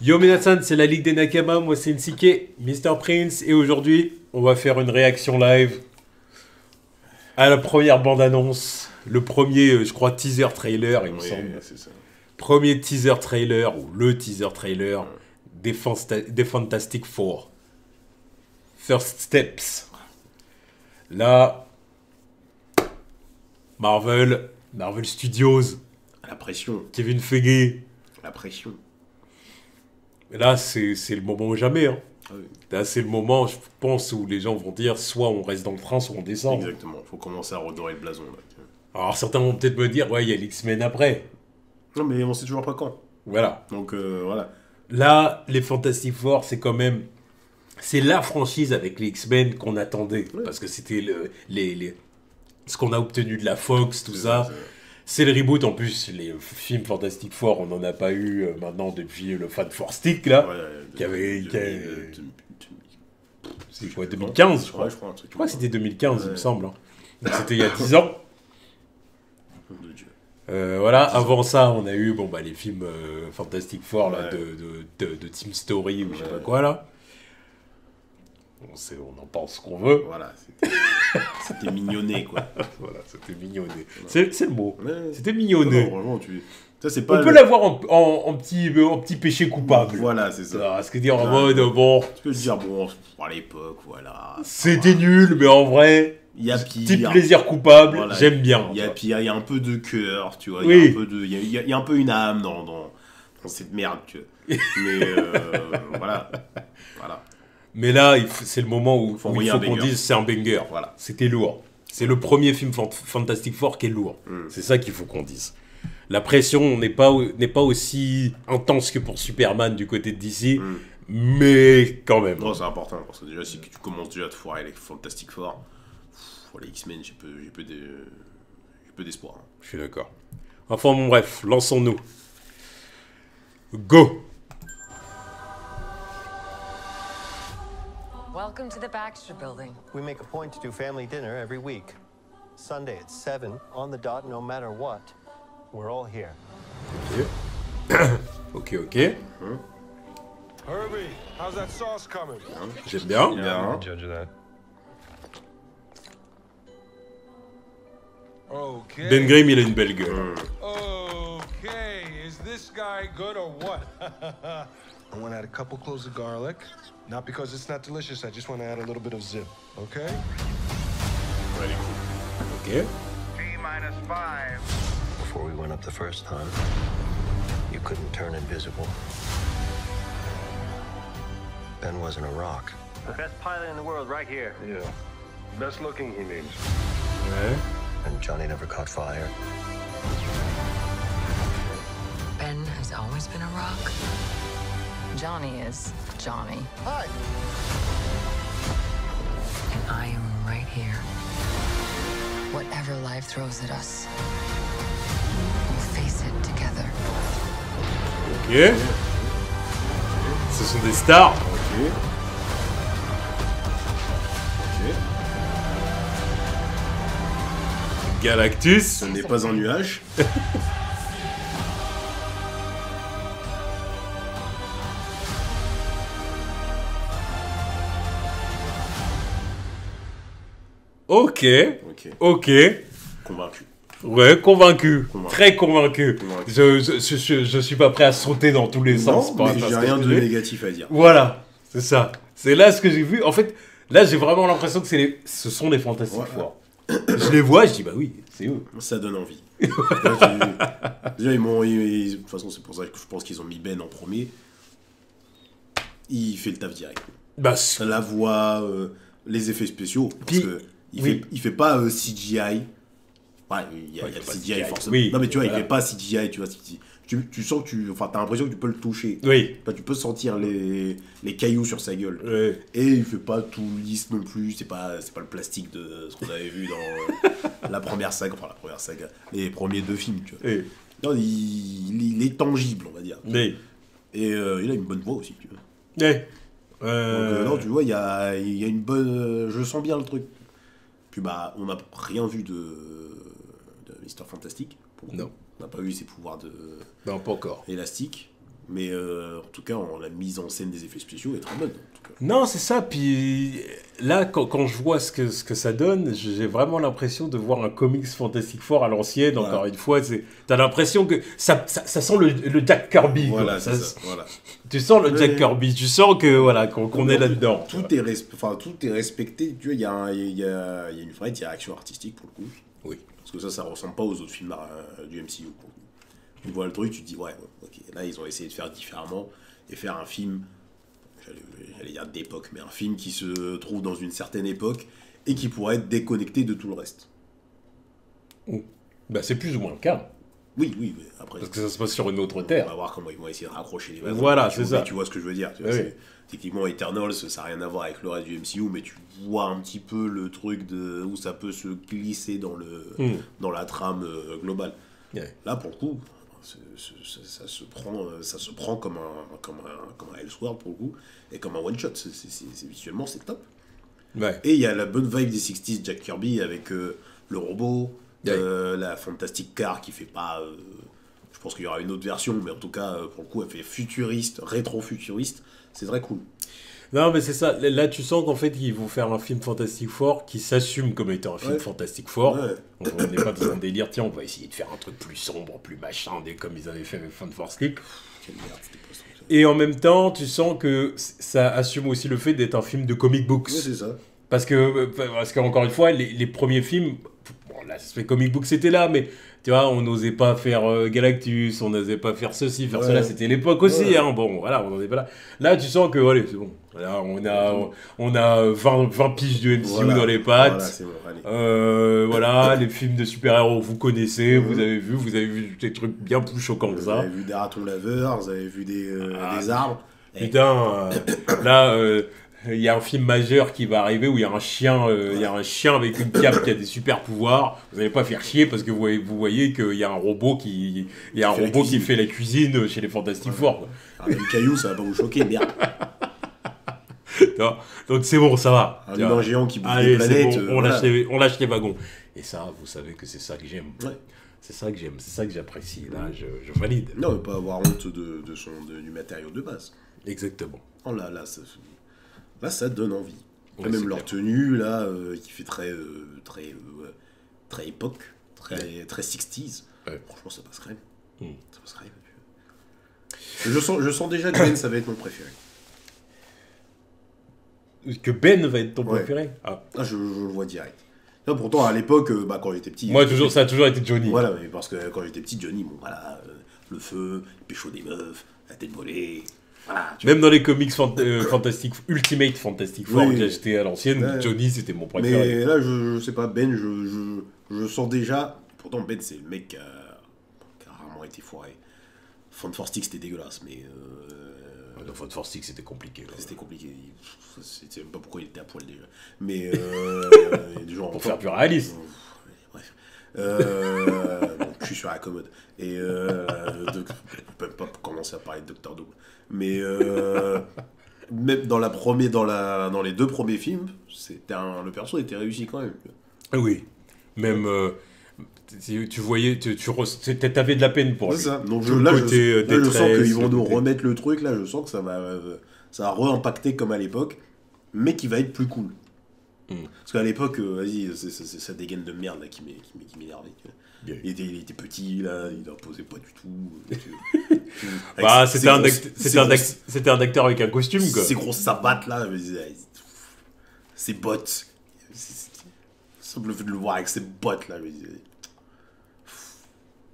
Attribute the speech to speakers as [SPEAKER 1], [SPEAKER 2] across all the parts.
[SPEAKER 1] Yo Minasan, c'est la Ligue des Nakama, moi c'est Nsike, Mr. Prince, et aujourd'hui, on va faire une réaction live à la première bande-annonce, le premier, je crois, teaser trailer, il me semble.
[SPEAKER 2] C'est ça.
[SPEAKER 1] Premier teaser trailer, ou le teaser trailer des Fantastic Four. First Steps. Là, Marvel Studios,
[SPEAKER 2] La pression.
[SPEAKER 1] Kevin Feige.
[SPEAKER 2] La pression.
[SPEAKER 1] Et là, c'est le moment ou jamais. Hein.
[SPEAKER 2] Ah oui.
[SPEAKER 1] Là, c'est le moment, je pense, où les gens vont dire soit on reste dans le train, soit on descend.
[SPEAKER 2] Exactement. Faut commencer à redorer le blason. Là.
[SPEAKER 1] Alors, certains vont peut-être me dire, ouais, il y a l'X-Men après.
[SPEAKER 2] Non, mais on sait toujours pas quand.
[SPEAKER 1] Voilà.
[SPEAKER 2] Donc, voilà.
[SPEAKER 1] Là, les Fantastic Four, c'est quand même... C'est la franchise avec les X-Men qu'on attendait.
[SPEAKER 2] Ouais.
[SPEAKER 1] Parce que c'était ce qu'on a obtenu de la Fox, tout ça.
[SPEAKER 2] C'est-
[SPEAKER 1] C'est le reboot. En plus, les films Fantastic Four, on n'en a pas eu maintenant depuis le Fan Four Stick, là.
[SPEAKER 2] Ouais,
[SPEAKER 1] Qui avait- C'est quoi,
[SPEAKER 2] 2015,
[SPEAKER 1] 2015, je crois.
[SPEAKER 2] je crois. Un truc
[SPEAKER 1] Je crois que c'était 2015, il me
[SPEAKER 2] Ouais.
[SPEAKER 1] semble. Hein. Donc, c'était il y a 10 ans.
[SPEAKER 2] De Dieu.
[SPEAKER 1] Voilà, avant ça, on a eu les films Fantastic Four là,
[SPEAKER 2] Ouais.
[SPEAKER 1] de Team Story ou je sais pas
[SPEAKER 2] Ouais.
[SPEAKER 1] quoi là. On en pense ce qu'on veut.
[SPEAKER 2] Voilà. C'était mignonné, quoi.
[SPEAKER 1] Voilà, c'était mignonné. C'est le mot.
[SPEAKER 2] Ouais.
[SPEAKER 1] C'était
[SPEAKER 2] Non,
[SPEAKER 1] mignonné.
[SPEAKER 2] vraiment, ça, c'est pas
[SPEAKER 1] On peut l'avoir en petit péché coupable.
[SPEAKER 2] Voilà, c'est ça.
[SPEAKER 1] Alors, ce que dire en
[SPEAKER 2] Ouais.
[SPEAKER 1] mode, bon,
[SPEAKER 2] Tu peux dire, bon, à l'époque, voilà.
[SPEAKER 1] c'était nul, mais en vrai,
[SPEAKER 2] Il y a
[SPEAKER 1] petit
[SPEAKER 2] pire.
[SPEAKER 1] plaisir coupable,
[SPEAKER 2] Voilà.
[SPEAKER 1] j'aime bien.
[SPEAKER 2] Il y a pire, il y a un peu de cœur, tu vois.
[SPEAKER 1] Oui.
[SPEAKER 2] Il y a un peu de, il y a un peu une âme dans cette merde, tu vois. Mais voilà. Voilà.
[SPEAKER 1] Mais là, c'est le moment où
[SPEAKER 2] Faut
[SPEAKER 1] il
[SPEAKER 2] envoyer
[SPEAKER 1] faut
[SPEAKER 2] un
[SPEAKER 1] qu'on
[SPEAKER 2] banger.
[SPEAKER 1] dise c'est un banger.
[SPEAKER 2] Voilà.
[SPEAKER 1] C'était lourd. C'est le premier film Fantastic Four qui est lourd.
[SPEAKER 2] Mm.
[SPEAKER 1] C'est ça qu'il faut qu'on dise. La pression n'est pas aussi intense que pour Superman du côté de DC,
[SPEAKER 2] Mm.
[SPEAKER 1] mais quand même.
[SPEAKER 2] Non, c'est important parce que déjà, si tu commences déjà à te foirer avec Fantastic Four, pour les X-Men, j'ai peu d'espoir. Hein.
[SPEAKER 1] Je suis d'accord. Enfin bon bref, lançons-nous. Go.
[SPEAKER 3] Welcome to the Baxter Building.
[SPEAKER 4] We make a point to do family dinner every week. Sunday at 7, on the dot, no matter what. We're all here.
[SPEAKER 1] Ok.
[SPEAKER 5] Herbie, how's that sauce coming?
[SPEAKER 1] J'aime bien.
[SPEAKER 2] Bien.
[SPEAKER 6] Judge of that.
[SPEAKER 5] Okay.
[SPEAKER 1] Ben Grimm, il a une belle gueule.
[SPEAKER 5] Okay, is this guy good or what? I want to add a couple cloves of garlic. Not because it's not delicious, I just want to add a little bit of zip, okay?
[SPEAKER 2] Ouais, elle est cool.
[SPEAKER 1] Ok.
[SPEAKER 7] T-5.
[SPEAKER 4] Before we went up the first time, you couldn't turn invisible. Ben wasn't a rock.
[SPEAKER 7] The best pilot in the world right here.
[SPEAKER 6] Yeah. Best looking, he means.
[SPEAKER 1] Ouais.
[SPEAKER 4] And Johnny never caught fire.
[SPEAKER 3] Ben has always been a rock. Johnny is Johnny.
[SPEAKER 4] Hi!
[SPEAKER 3] And I am right here. Whatever life throws at us, we'll face it together.
[SPEAKER 1] Ok. Ce sont des stars.
[SPEAKER 2] Ok. Ok.
[SPEAKER 1] Galactus.
[SPEAKER 2] Ce n'est pas un nuage.
[SPEAKER 1] Ok.
[SPEAKER 2] Ok.
[SPEAKER 1] Ok.
[SPEAKER 2] Convaincu.
[SPEAKER 1] Ouais, convaincu.
[SPEAKER 2] Convaincu.
[SPEAKER 1] Très convaincu.
[SPEAKER 2] Convaincu.
[SPEAKER 1] Je suis pas prêt à sauter dans tous les sens.
[SPEAKER 2] Non,
[SPEAKER 1] par
[SPEAKER 2] mais
[SPEAKER 1] rapport à
[SPEAKER 2] j'ai
[SPEAKER 1] ce que
[SPEAKER 2] rien
[SPEAKER 1] je
[SPEAKER 2] de
[SPEAKER 1] disais.
[SPEAKER 2] négatif à dire.
[SPEAKER 1] Voilà, c'est ça. C'est là ce que j'ai vu. En fait, là, j'ai vraiment l'impression que ce sont les Fantastic
[SPEAKER 2] Ouais.
[SPEAKER 1] Four. Je les vois, je dis, bah oui, c'est eux.
[SPEAKER 2] Ça donne envie. Déjà, de toute façon, c'est pour ça que je pense qu'ils ont mis Ben en premier. Il fait le taf direct.
[SPEAKER 1] Bah,
[SPEAKER 2] La voix, les effets spéciaux. Parce
[SPEAKER 1] Puis,
[SPEAKER 2] que
[SPEAKER 1] oui.
[SPEAKER 2] il fait pas CGI. Ouais, il y a
[SPEAKER 1] Ouais, il
[SPEAKER 2] le
[SPEAKER 1] fait pas
[SPEAKER 2] CGI
[SPEAKER 1] CGI.
[SPEAKER 2] forcément.
[SPEAKER 1] Oui,
[SPEAKER 2] non, mais tu vois,
[SPEAKER 1] voilà.
[SPEAKER 2] il fait pas CGI, tu vois. Tu sens que t'as l'impression que tu peux le toucher.
[SPEAKER 1] oui.
[SPEAKER 2] Tu peux sentir les cailloux sur sa gueule.
[SPEAKER 1] Ouais.
[SPEAKER 2] Et il fait pas tout lisse non plus, c'est pas le plastique de ce qu'on avait vu dans la première saga, les premiers deux films, tu vois.
[SPEAKER 1] Et,
[SPEAKER 2] Non, il est tangible, on va dire.
[SPEAKER 1] mais,
[SPEAKER 2] Et il a une bonne voix aussi, tu vois.
[SPEAKER 1] mais,
[SPEAKER 2] Donc, non, tu vois, il y a une bonne... je sens bien le truc. Puis bah, on n'a rien vu de Mister Fantastic.
[SPEAKER 1] Non.
[SPEAKER 2] On n'a pas vu ses pouvoirs de
[SPEAKER 1] non, pas encore.
[SPEAKER 2] élastique. Mais en tout cas, la mise en scène des effets spéciaux est très bonne. En tout cas.
[SPEAKER 1] Non, c'est ça. Puis là, quand je vois ce que ça donne, j'ai vraiment l'impression de voir un comics Fantastic Four à l'ancienne.
[SPEAKER 2] Voilà.
[SPEAKER 1] Encore une fois, t'as l'impression que ça sent le Jack Kirby.
[SPEAKER 2] Voilà,
[SPEAKER 1] quoi.
[SPEAKER 2] c'est ça. Voilà.
[SPEAKER 1] Tu sens le Jack Kirby. Tu sens que voilà qu'on est là-dedans.
[SPEAKER 2] Tout est respecté. Tu vois, il y a une vraie direction artistique pour le coup.
[SPEAKER 1] Oui.
[SPEAKER 2] Parce que ça ressemble pas aux autres films du MCU. Pour le coup. Tu vois le truc, tu te dis ouais, bon, ok. Là, ils ont essayé de faire différemment et faire un film. J'allais dire d'époque, mais un film qui se trouve dans une certaine époque et qui pourrait être déconnecté de tout le reste.
[SPEAKER 1] Bah, c'est plus ou moins le cas.
[SPEAKER 2] Oui, mais après...
[SPEAKER 1] Parce que ça se passe sur une autre
[SPEAKER 2] On
[SPEAKER 1] terre.
[SPEAKER 2] va voir comment ils vont essayer de raccrocher les wagons.
[SPEAKER 1] Voilà,
[SPEAKER 2] Tu
[SPEAKER 1] c'est
[SPEAKER 2] vois,
[SPEAKER 1] ça.
[SPEAKER 2] Tu vois ce que je veux dire. Tu vois,
[SPEAKER 1] Oui.
[SPEAKER 2] Techniquement, Eternals, ça n'a rien à voir avec le reste du MCU, mais tu vois un petit peu le truc où ça peut se glisser dans la trame globale.
[SPEAKER 1] Ouais.
[SPEAKER 2] Là, pour le coup, ça se prend comme un Elseworld pour le coup, et comme un one-shot. Visuellement, c'est top.
[SPEAKER 1] Ouais.
[SPEAKER 2] Et il y a la bonne vibe des 60s Jack Kirby avec le robot, la Fantastic Car qui fait pas... je pense qu'il y aura une autre version, mais en tout cas, pour le coup, elle fait futuriste, rétro-futuriste. C'est très cool.
[SPEAKER 1] Non, mais c'est ça. Là, tu sens qu'en fait, ils vont faire un film Fantastic Four qui s'assume comme étant un film Fantastic Four.
[SPEAKER 2] Ouais.
[SPEAKER 1] On n'est pas dans un délire, tiens, on va essayer de faire un truc plus sombre, plus machin, comme ils avaient fait avec Fantastic.
[SPEAKER 2] Quelle merde, c'était pas ça.
[SPEAKER 1] Et en même temps, tu sens que ça assume aussi le fait d'être un film de comic books.
[SPEAKER 2] Ouais, c'est ça.
[SPEAKER 1] Parce qu'encore une fois, les premiers films, bon, l'aspect comic book c'était là, mais tu vois, on n'osait pas faire Galactus, on n'osait pas faire ceci, faire cela, c'était l'époque aussi, hein, bon, voilà, on n'en est pas là. Là, tu sens que, allez, c'est bon, voilà, on a 20 piges du MCU dans les pattes,
[SPEAKER 2] Voilà, c'est bon, allez.
[SPEAKER 1] voilà, les films de super-héros, vous connaissez, vous avez vu des trucs bien plus choquants que
[SPEAKER 2] Vous
[SPEAKER 1] ça.
[SPEAKER 2] avez vu des ratons laveurs, vous avez vu des arbres.
[SPEAKER 1] Putain, là, il y a un film majeur qui va arriver où il y a un chien, avec une cape qui a des super pouvoirs. Vous n'allez pas faire chier parce que vous voyez qu'il y a un robot qui fait la cuisine chez les Fantastic Four. Quoi.
[SPEAKER 2] Un caillou, ça va pas vous choquer, merde.
[SPEAKER 1] Donc c'est bon, ça va.
[SPEAKER 2] Un humain géant qui bouffe
[SPEAKER 1] Allez,
[SPEAKER 2] des planètes.
[SPEAKER 1] c'est bon, on lâche les wagons. Et ça, vous savez que c'est ça que j'aime.
[SPEAKER 2] Ouais.
[SPEAKER 1] C'est ça que j'aime, c'est ça que j'apprécie. Là, je valide.
[SPEAKER 2] Non, ne pas avoir honte du matériau de base.
[SPEAKER 1] Exactement.
[SPEAKER 2] Oh là, ça donne envie.
[SPEAKER 1] Ouais,
[SPEAKER 2] même
[SPEAKER 1] c'est
[SPEAKER 2] leur
[SPEAKER 1] clair.
[SPEAKER 2] tenue, là, qui fait très époque, très 60s.
[SPEAKER 1] Ouais.
[SPEAKER 2] Franchement, ça passe crème.
[SPEAKER 1] Mm.
[SPEAKER 2] Ça passe crème. Je sens déjà que Ben, ça va être mon préféré.
[SPEAKER 1] Que Ben va être ton
[SPEAKER 2] Ouais.
[SPEAKER 1] préféré. Ah.
[SPEAKER 2] Ah, je le vois direct. Non, pourtant, à l'époque, quand j'étais petit...
[SPEAKER 1] Moi, ça a toujours été Johnny.
[SPEAKER 2] Voilà, mais parce que quand j'étais petit, Johnny, bon, voilà, le feu, le pécho des meufs, la tête volée... Voilà,
[SPEAKER 1] Même dans les comics Ultimate Fantastic Four
[SPEAKER 2] Oui.
[SPEAKER 1] que j'ai acheté à l'ancienne,
[SPEAKER 2] Ouais.
[SPEAKER 1] Johnny c'était mon préféré.
[SPEAKER 2] Mais là, je sais pas, Ben, je sens déjà... Pourtant, Ben, c'est le mec qui a rarement été foiré. Fantastic, c'était dégueulasse, mais...
[SPEAKER 1] Dans Fantastic c'était compliqué. Là.
[SPEAKER 2] C'était compliqué. Je sais même pas pourquoi il était à poil déjà. Mais... du genre,
[SPEAKER 1] Pour faire plus réaliste.
[SPEAKER 2] Bref. Bon, je suis sur la commode. Et je peux même pas commencer à parler de Doctor Doom. Mais même dans les deux premiers films, le perso était réussi quand même.
[SPEAKER 1] Oui. Même tu voyais, t'avais de la peine pour lui.
[SPEAKER 2] C'est ça. Donc
[SPEAKER 1] Tout le
[SPEAKER 2] là,
[SPEAKER 1] côté,
[SPEAKER 2] je sens
[SPEAKER 1] détresse,
[SPEAKER 2] qu'ils vont nous
[SPEAKER 1] côté-
[SPEAKER 2] remettre le truc. Là, je sens que ça va re-impacter comme à l'époque, mais qui va être plus cool. Parce qu'à l'époque, vas-y, c'est ça dégaine de merde là, qui m'énervait.
[SPEAKER 1] Yeah.
[SPEAKER 2] Il était petit, là, il n'imposait pas du tout.
[SPEAKER 1] Bah, c'était un acteur avec un costume quoi.
[SPEAKER 2] Ces grosses savates là, ces bottes. Simple fait de le voir avec ces bottes là.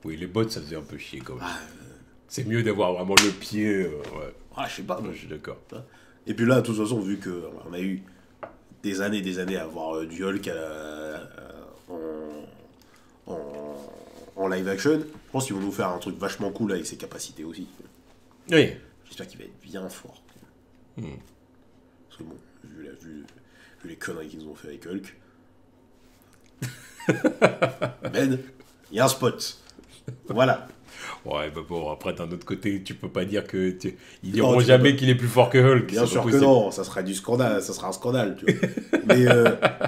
[SPEAKER 1] Oui, les bottes ça faisait un peu chier quand même. C'est mieux d'avoir vraiment le pied. Ouais.
[SPEAKER 2] Ah, je sais pas.
[SPEAKER 1] Moi, je suis d'accord.
[SPEAKER 2] Et puis là, de toute façon, vu qu'on a eu des années à voir du Hulk en live action, je pense qu'ils vont nous faire un truc vachement cool avec ses capacités aussi.
[SPEAKER 1] Oui.
[SPEAKER 2] J'espère qu'il va être bien fort. Parce que bon, vu les conneries qu'ils nous ont fait avec Hulk. Ben, il y a un spot. Voilà.
[SPEAKER 1] Ouais, bah bon, après d'un autre côté, tu peux pas dire que ils
[SPEAKER 2] Non,
[SPEAKER 1] diront
[SPEAKER 2] tu peux
[SPEAKER 1] jamais
[SPEAKER 2] pas.
[SPEAKER 1] qu'il est plus fort que Hulk.
[SPEAKER 2] Bien
[SPEAKER 1] c'est
[SPEAKER 2] sûr
[SPEAKER 1] pas
[SPEAKER 2] que
[SPEAKER 1] possible.
[SPEAKER 2] non, ça sera du scandale, ça sera un scandale, tu vois. Mais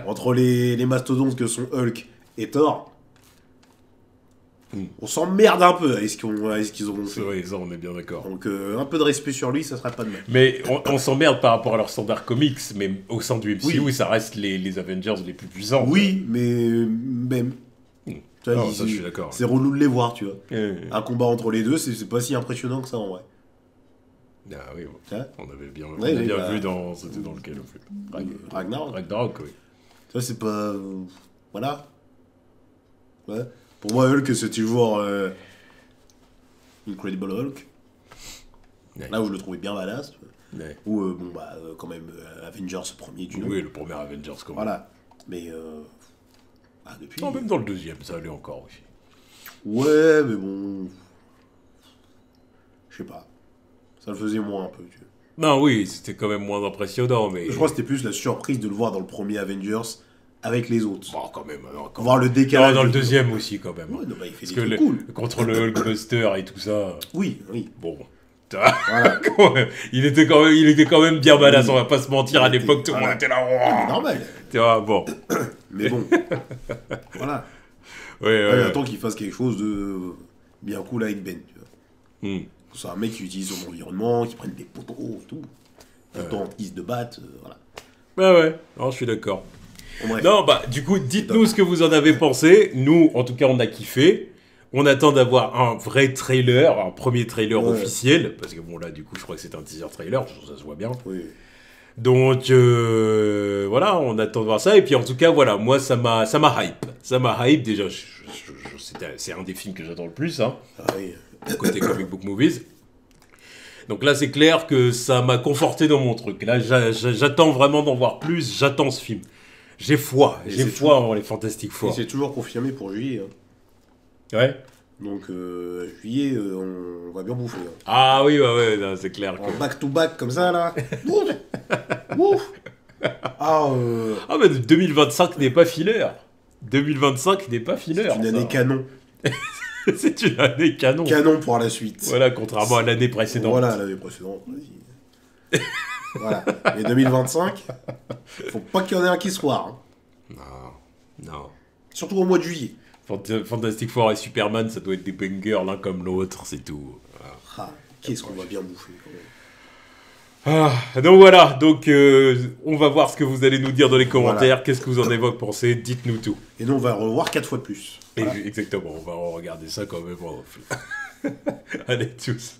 [SPEAKER 2] entre les mastodontes que sont Hulk et Thor, On s'emmerde un peu avec ce qu'ils ont
[SPEAKER 1] C'est
[SPEAKER 2] fait.
[SPEAKER 1] vrai, ça, on est bien d'accord.
[SPEAKER 2] Donc un peu de respect sur lui, ça serait pas de mal.
[SPEAKER 1] Mais on s'emmerde par rapport à leur standard comics, mais au sein du MCU,
[SPEAKER 2] Oui.
[SPEAKER 1] ça reste les Avengers les plus puissants.
[SPEAKER 2] Oui, mais même. Tu vois,
[SPEAKER 1] Non, ça, je suis d'accord.
[SPEAKER 2] c'est relou de les voir, tu vois.
[SPEAKER 1] Euh,
[SPEAKER 2] Un combat entre les deux, c'est pas si impressionnant que ça en vrai.
[SPEAKER 1] Ah oui, bon.
[SPEAKER 2] Tu vois
[SPEAKER 1] On avait bien, on
[SPEAKER 2] Ouais,
[SPEAKER 1] avait
[SPEAKER 2] oui,
[SPEAKER 1] bien
[SPEAKER 2] bah,
[SPEAKER 1] vu dans... C'était dans lequel, au fait
[SPEAKER 2] Ragnarok.
[SPEAKER 1] Ragnarok, oui.
[SPEAKER 2] Tu vois, c'est pas. Voilà. Ouais. Pour moi, Hulk, c'est toujours. Incredible Hulk.
[SPEAKER 1] Ouais.
[SPEAKER 2] Là où je le trouvais bien badass. Tu vois.
[SPEAKER 1] Ouais.
[SPEAKER 2] Ou, quand même, Avengers premier du nom.
[SPEAKER 1] Oui, le premier Avengers, quand même.
[SPEAKER 2] Voilà. Mais. Depuis.
[SPEAKER 1] Non, même dans le deuxième, ça allait encore aussi.
[SPEAKER 2] Ouais, mais bon. Je sais pas. Ça le faisait moins un peu, tu vois.
[SPEAKER 1] Non, oui, c'était quand même moins impressionnant, mais...
[SPEAKER 2] Je crois que c'était plus la surprise de le voir dans le premier Avengers avec les autres.
[SPEAKER 1] Bon, quand même, non, quand
[SPEAKER 2] Voir le
[SPEAKER 1] même.
[SPEAKER 2] décalage.
[SPEAKER 1] Non, dans le
[SPEAKER 2] de-
[SPEAKER 1] deuxième aussi, quand même.
[SPEAKER 2] Ouais, non, bah, il fait
[SPEAKER 1] Parce
[SPEAKER 2] des
[SPEAKER 1] que
[SPEAKER 2] trucs cool.
[SPEAKER 1] contre le Hulkbuster et tout ça,
[SPEAKER 2] Oui, oui.
[SPEAKER 1] bon... tu vois,
[SPEAKER 2] Voilà.
[SPEAKER 1] quand même, il était quand même bien badass, on va pas se mentir, à
[SPEAKER 2] Il était-
[SPEAKER 1] l'époque, tout le monde
[SPEAKER 2] voilà.
[SPEAKER 1] était là...
[SPEAKER 2] C'est
[SPEAKER 1] Ouah.
[SPEAKER 2] normal.
[SPEAKER 1] Tu vois, bon...
[SPEAKER 2] Mais bon. Voilà.
[SPEAKER 1] Ouais,
[SPEAKER 2] Ouais,
[SPEAKER 1] ouais,
[SPEAKER 2] J'attends qu'il fasse quelque chose de bien cool avec Ben, tu vois.
[SPEAKER 1] Hmm.
[SPEAKER 2] C'est un mec qui utilise son environnement, qui prenne des poteaux, tout. Pourtant, ils se battent, voilà.
[SPEAKER 1] Ouais, non, je suis d'accord.
[SPEAKER 2] Bon, bref.
[SPEAKER 1] Non, bah, du coup, dites-nous ce que vous en avez pensé. Nous, en tout cas, on a kiffé. On attend d'avoir un vrai trailer, un premier trailer
[SPEAKER 2] Ouais.
[SPEAKER 1] officiel. Parce que bon, là, du coup, je crois que c'est un teaser trailer, ça se voit bien.
[SPEAKER 2] Oui.
[SPEAKER 1] Donc, voilà, on attend de voir ça. Et puis, en tout cas, voilà, moi, ça m'a hype. Ça m'a hype, déjà, c'est un des films que j'attends le plus, hein,
[SPEAKER 2] Ah oui.
[SPEAKER 1] côté comic book movies. Donc là, c'est clair que ça m'a conforté dans mon truc. Là, j'attends vraiment d'en voir plus. J'attends ce film. J'ai foi
[SPEAKER 2] Et c'est
[SPEAKER 1] foi en les Fantastic
[SPEAKER 2] Et
[SPEAKER 1] Four.
[SPEAKER 2] c'est toujours confirmé pour juillet. Hein.
[SPEAKER 1] Ouais.
[SPEAKER 2] Donc, juillet, on va bien bouffer. Hein.
[SPEAKER 1] Ah oui, ouais, non, c'est clair.
[SPEAKER 2] En
[SPEAKER 1] Que...
[SPEAKER 2] back-to-back comme ça, là. Ouf. Ouf. Ah,
[SPEAKER 1] Ah, mais 2025 n'est pas filler. 2025 n'est pas filler.
[SPEAKER 2] c'est une année
[SPEAKER 1] ça.
[SPEAKER 2] canon.
[SPEAKER 1] C'est une année canon.
[SPEAKER 2] Canon pour la suite.
[SPEAKER 1] Voilà, contrairement à l'année précédente.
[SPEAKER 2] Voilà, l'année précédente. Vas-y. Voilà. Mais 2025, faut pas qu'il y en ait un qui se foire. Hein.
[SPEAKER 1] Non.
[SPEAKER 2] Surtout au mois de juillet.
[SPEAKER 1] Fantastic Four et Superman, ça doit être des bangers l'un comme l'autre, c'est tout. Voilà.
[SPEAKER 2] Ah, qu'est-ce qu'on va bien bouffer quand même.
[SPEAKER 1] Donc voilà, on va voir ce que vous allez nous dire dans les commentaires.
[SPEAKER 2] Voilà.
[SPEAKER 1] Qu'est-ce que vous en avez pensé? Dites-nous tout.
[SPEAKER 2] Et nous, on va revoir 4 fois de plus.
[SPEAKER 1] Et
[SPEAKER 2] Voilà.
[SPEAKER 1] exactement, on va regarder ça quand même en off. Allez, tous.